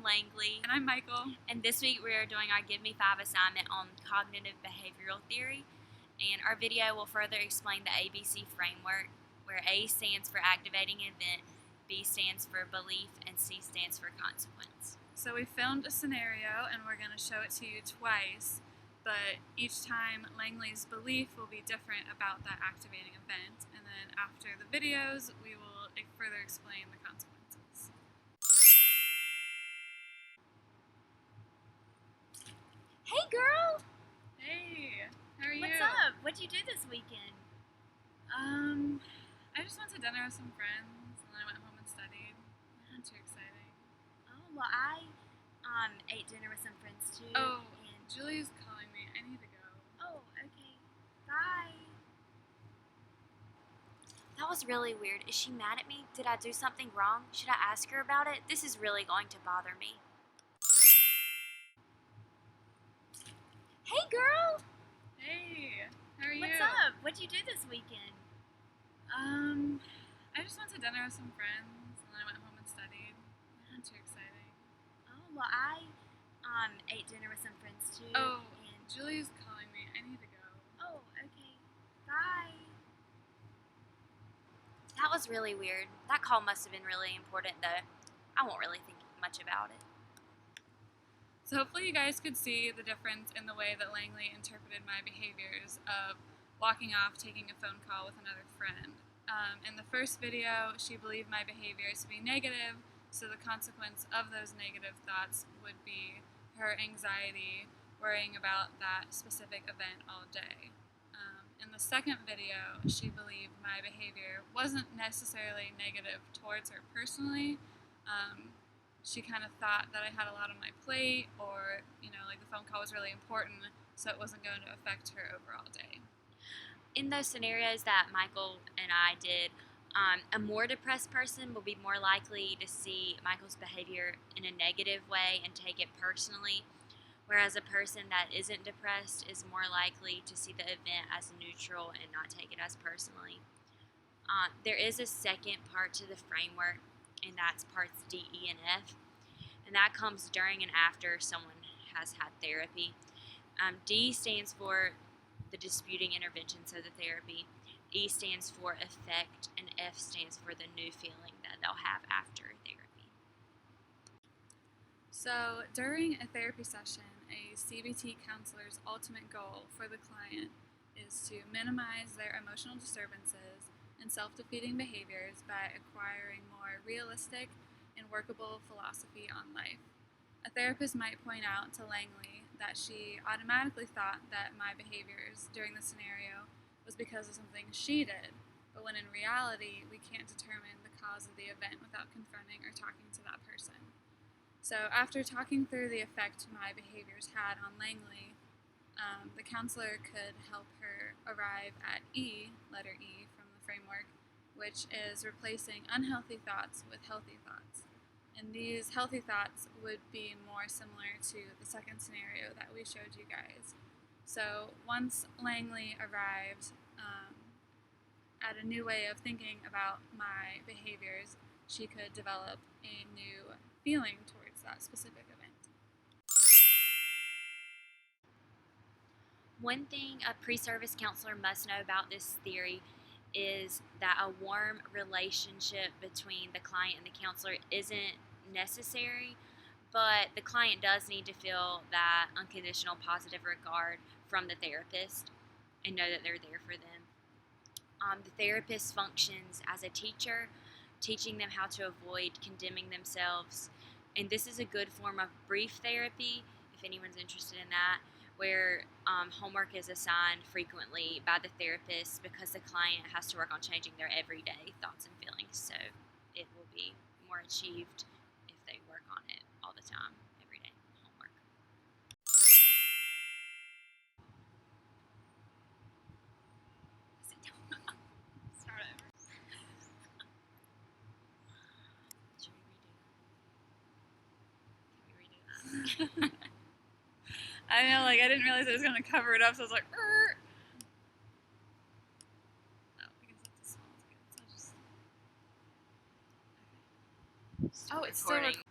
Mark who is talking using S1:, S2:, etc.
S1: Langley.
S2: And I'm Michael.
S1: And this week we're doing our Give Me 5 assignment on cognitive behavioral theory. And our video will further explain the ABC framework, where A stands for activating event, B stands for belief, and C stands for consequence.
S2: So we filmed a scenario and we're going to show it to you twice, but each time Langley's belief will be different about that activating event, and then after the videos we will further explain the consequences.
S1: Hey girl!
S2: Hey, how are you?
S1: What's up? What'd you do this weekend?
S2: I just went to dinner with some friends and then I went home and studied. Not too exciting.
S1: Oh, well, I ate dinner with some friends too.
S2: Oh,
S1: and
S2: Julie's calling me. I need to go.
S1: oh, okay. Bye. That was really weird. Is she mad at me? Did I do something wrong? Should I ask her about it? This is really going to bother me. Hey girl!
S2: Hey, how are you?
S1: What's up? What'd you do this weekend?
S2: I just went to dinner with some friends and then I went home and studied. Not too exciting.
S1: Oh, well, I ate dinner with some friends too.
S2: Oh,
S1: and
S2: Julie's calling me. I need to go.
S1: oh, okay. Bye. That was really weird. That call must have been really important though. I won't really think much about it.
S2: So hopefully you guys could see the difference in the way that Langley interpreted my behaviors of walking off, taking a phone call with another friend. In the first video, she believed my behaviors to be negative, so the consequence of those negative thoughts would be her anxiety, worrying about that specific event all day. In the second video, she believed my behavior wasn't necessarily negative towards her personally. She kind of thought that I had a lot on my plate, or, like the phone call was really important, so it wasn't going to affect her overall day.
S1: In those scenarios that Michael and I did, a more depressed person will be more likely to see Michael's behavior in a negative way and take it personally, whereas a person that isn't depressed is more likely to see the event as neutral and not take it as personally. There is a second part to the framework, and that's parts D, E, and F, and that comes during and after someone has had therapy. D stands for the disputing intervention, so the therapy. E stands for effect, and F stands for the new feeling that they'll have after therapy.
S2: So during a therapy session, a CBT counselor's ultimate goal for the client is to minimize their emotional disturbances and self-defeating behaviors by acquiring more realistic and workable philosophy on life. A therapist might point out to Langley that she automatically thought that my behaviors during the scenario was because of something she did, but when in reality we can't determine the cause of the event without confronting or talking to that person. So after talking through the effect my behaviors had on Langley, the counselor could help her arrive at E, letter E from the framework, which is replacing unhealthy thoughts with healthy thoughts. And these healthy thoughts would be more similar to the second scenario that we showed you guys. So once Langley arrived at a new way of thinking about my behaviors, she could develop a new feeling towards that specific event.
S1: One thing a pre-service counselor must know about this theory is that a warm relationship between the client and the counselor isn't necessary, but the client does need to feel that unconditional positive regard from the therapist and know that they're there for them. The therapist functions as a teacher, teaching them how to avoid condemning themselves, and this is a good form of brief therapy, if anyone's interested in that, where homework is assigned frequently by the therapist because the client has to work on changing their everyday thoughts and feelings, so it will be more achieved if they work on it all the time, every day, homework.
S2: Start over.
S1: Should we redo that?
S2: I know, I didn't realize it was going to cover it up, so I was like, oh, I guess that's as small as it gets. Oh, it's still
S1: recording.